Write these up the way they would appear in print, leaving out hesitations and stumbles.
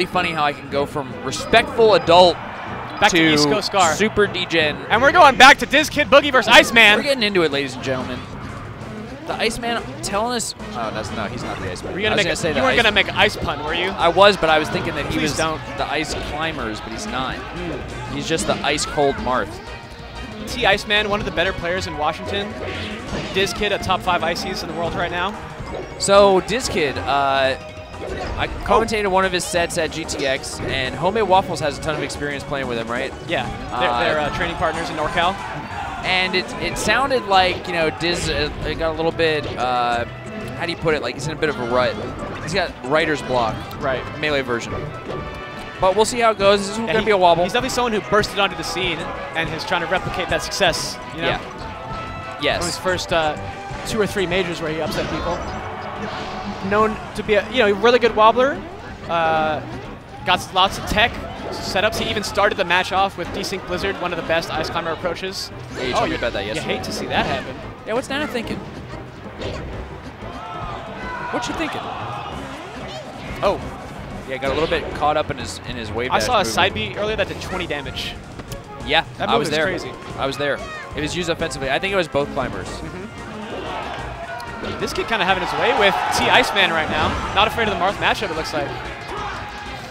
Funny how I can go from respectful adult back to East Coast Scar. Super degen. And we're going back to dizzkidboogie versus Iceman. We're getting into it, ladies and gentlemen. The Iceman telling us... Oh, no, he's not the Iceman. You weren't going to make an ice pun, were you? I was, but I was thinking that he Please was don't. the ice climbers, but he's not. He's just the ice-cold Marth. Iceman, one of the better players in Washington. Dizzkid, a top 5 ICs in the world right now. So, Dizzkid, I commentated one of his sets at GTX, and Homemade Waffles has a ton of experience playing with him, right? Yeah, they're training partners in NorCal. And it sounded like, you know, Diz got a little bit, how do you put it, like he's in a bit of a rut. He's got writer's block, right? Melee version. But we'll see how it goes. This is going to be a wobble. He's definitely someone who bursted onto the scene and is trying to replicate that success, you know? Yeah. Yes. One of his first 2 or 3 majors where he upset people. Known to be a really good wobbler, got lots of tech setups. He even started the match off with Desync Blizzard, one of the best ice climber approaches. Yeah, you told me about that yesterday. You hate to see that happen. Yeah, what's Nana thinking? What's she thinking? Oh, yeah, got a little bit caught up in his wave dash. I saw a side B earlier that did 20 damage. Yeah, that I was there. Crazy. I was there. It was used offensively. I think it was both climbers. This kid kind of having his way with Iceman right now. Not afraid of the Marth matchup, it looks like.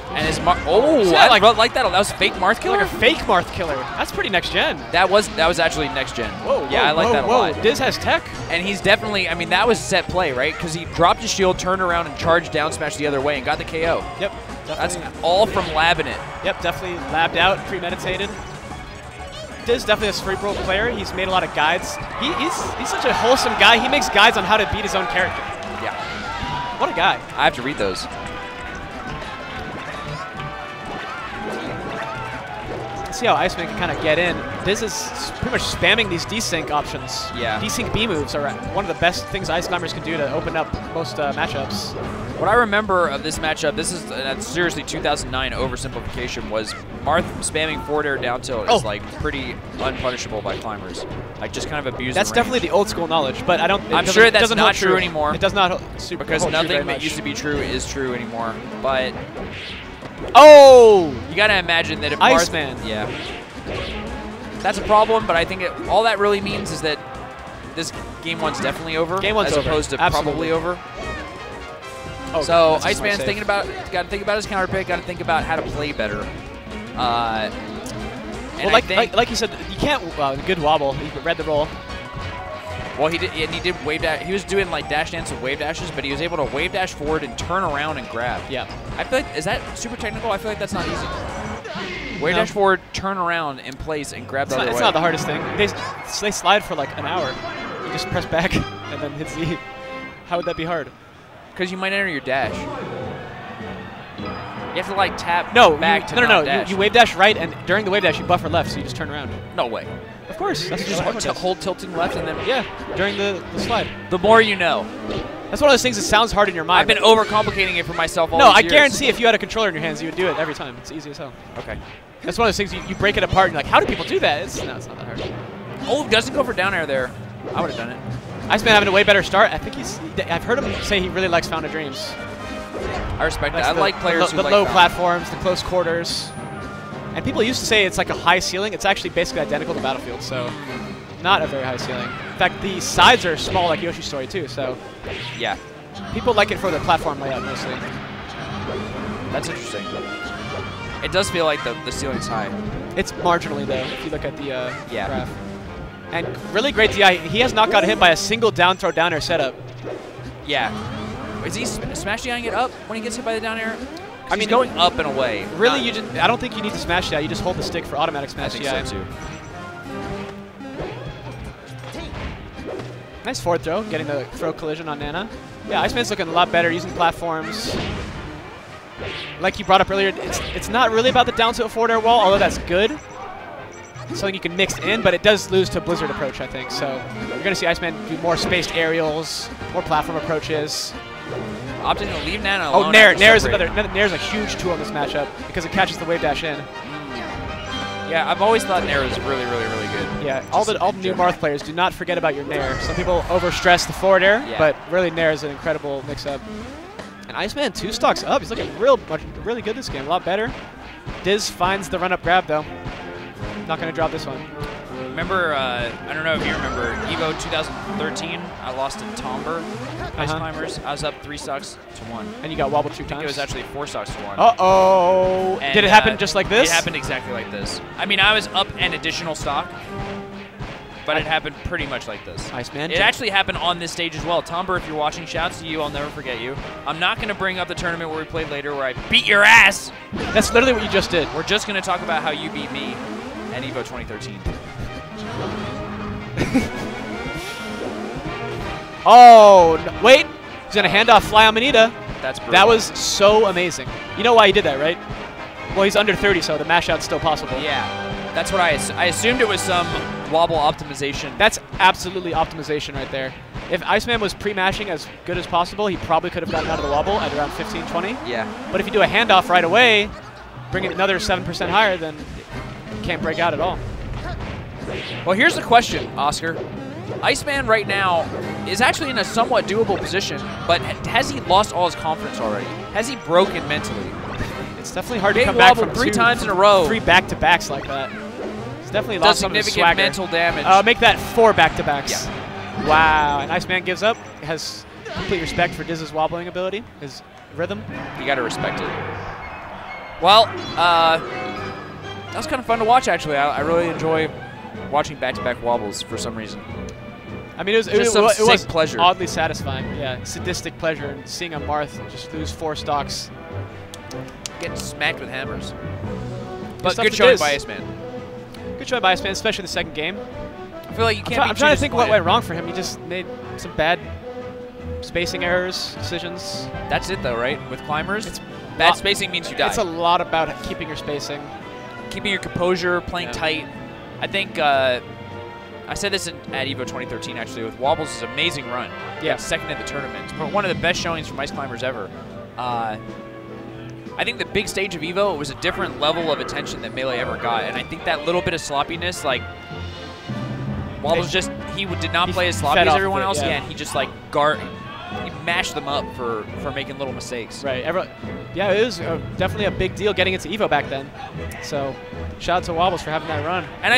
And his I like that. That was fake Marth killer? Like a fake Marth killer. That's pretty next gen. That was actually next gen. Whoa, yeah, I like that a lot. Diz has tech. And he's definitely, I mean, that was set play, right? Because he dropped his shield, turned around, and charged down smash the other way and got the KO. Yep. That's all from labbing it. Yep, definitely labbed out, premeditated. Diz definitely a cerebral player. He's made a lot of guides. He's such a wholesome guy. He makes guides on how to beat his own character. Yeah. What a guy. I have to read those. Let's see how Iceman can kind of get in. Diz is pretty much spamming these desync options. Yeah. Desync B moves are one of the best things ice climbers can do to open up most matchups. What I remember of this matchup, this is seriously 2009 oversimplification, was Marth spamming forward air down tilt is like pretty unpunishable by climbers. Like just kind of abusing. That's definitely the old school knowledge, but I'm sure that's not true anymore. It does not because nothing that used to be true is true anymore. But you gotta imagine that if Iceman, yeah, that's a problem. But I think all that really means is that this game one's definitely over. Game one's as over. opposed to probably over. Oh, so Iceman's thinking about, got to think about his counter pick, got to think about how to play better. Well, like you said, you can't. Good wobble. He read the roll. Well, he did. And he did wave dash. He was doing like dash dance with wave dashes, but he was able to wave dash forward and turn around and grab. Yeah. I feel like, is that super technical? I feel like that's not easy. Wave dash forward, turn around in place, and grab the other way. It's not the hardest thing. They slide for like an hour. You just press back and then hit Z. How would that be hard? Because you might enter your dash. You have to like tap back to dash. You wave dash right, and during the wave dash you buffer left, so you just turn around. No way. Of course. That's just hold tilting left and then during the slide. The more you know. That's one of those things that sounds hard in your mind. I've been overcomplicating it for myself all these years. I guarantee if you had a controller in your hands, you would do it every time. It's easy as hell. Okay. That's one of those things you break it apart and you're like, how do people do that? It's not that hard. Oh, doesn't go for down air there. I would have done it. Iceman having a way better start. I think I've heard him say he really likes Found of Dreams. I respect that. I like players who the like low platforms, the close quarters. And people used to say it's like a high ceiling. It's actually basically identical to Battlefield, so not a very high ceiling. In fact, the sides are small like Yoshi's Story too, so yeah. People like it for the platform layout mostly. That's interesting. It does feel like the ceiling's high. It's marginally though, if you look at the graph. And really great DI. He has not got hit by a single down throw down air setup. Yeah. Is he smash DIing it up when he gets hit by the down air? I mean, going up and away. Really, I don't think you need to smash DI. You just hold the stick for automatic smash DI. I think so too. Nice forward throw, getting the throw collision on Nana. Yeah, Iceman's looking a lot better using platforms. Like you brought up earlier, it's not really about the down tilt forward air wall, although that's good. It's something you can mix in, but it does lose to Blizzard approach, I think. So you're going to see Iceman do more spaced aerials, more platform approaches. Opting to leave Nana alone. Oh, Nair's a huge tool in this matchup because it catches the wave dash in. Yeah, I've always thought Nair was really, really, really good. Yeah, all the new Marth players, do not forget about your Nair. Some people overstress the forward air, but really Nair is an incredible mix-up. And Iceman 2 stocks up. He's looking really good this game. A lot better. Diz finds the run-up grab, though. Not going to drop this one. Remember, I don't know if you remember, Evo 2013, I lost to Tomber, Ice Climbers. I was up 3 stocks to 1. And you got wobbled 2 times? It was actually 4 stocks to 1. Uh-oh. Did it happen just like this? It happened exactly like this. I mean, I was up an additional stock, but it happened pretty much like this. Iceman. It actually happened on this stage as well. Tomber, if you're watching, shouts to you. I'll never forget you. I'm not going to bring up the tournament where we played later where I beat your ass. That's literally what you just did. We're just going to talk about how you beat me at Evo 2013. Oh, no, wait. He's going to hand off Fly Amanita. That's brutal. That was so amazing. You know why he did that, right? Well, he's under 30, so the mash out's still possible. Yeah. That's what I assumed it was some wobble optimization. That's absolutely optimization right there. If Iceman was pre-mashing as good as possible, he probably could have gotten out of the wobble at around 15, 20. Yeah. But if you do a handoff right away, bring it another 7% higher, then you can't break out at all. Well, here's the question, Oscar. Iceman right now is actually in a somewhat doable position, but has he lost all his confidence already? Has he broken mentally? It's definitely hard to come back from 3 times in a row. 3 back-to-backs like that. He's definitely lost some of his swagger. Significant mental damage. Make that 4 back-to-backs. Yeah. Wow. And Iceman gives up. Has complete respect for Dizz's wobbling ability, his rhythm. You got to respect it. Well, that was kind of fun to watch, actually. I really enjoy watching back-to-back wobbles for some reason. I mean, it was pleasure. Oddly satisfying. Yeah, sadistic pleasure in seeing a Marth just lose 4 stocks. Getting smacked with hammers. But good showing by Iceman. Good showing by Iceman, especially the second game. I feel like you can't I'm trying to think what went wrong for him. He just made some bad spacing errors, decisions. That's it, though, right? With climbers, bad spacing means you die. It's a lot about keeping your spacing. Keeping your composure, playing tight. I think I said this at Evo 2013, actually, with wobbles' amazing run. Yeah. Second in the tournament. It's one of the best showings from Ice Climbers ever. I think the big stage of Evo, it was a different level of attention that Melee ever got. And I think that little bit of sloppiness, like, wobbles did not play as sloppy as everyone else. Yeah, and he just, like, he mashed them up for making little mistakes. Right. Yeah, it was definitely a big deal getting into Evo back then. So, shout out to Wobbles for having that run. And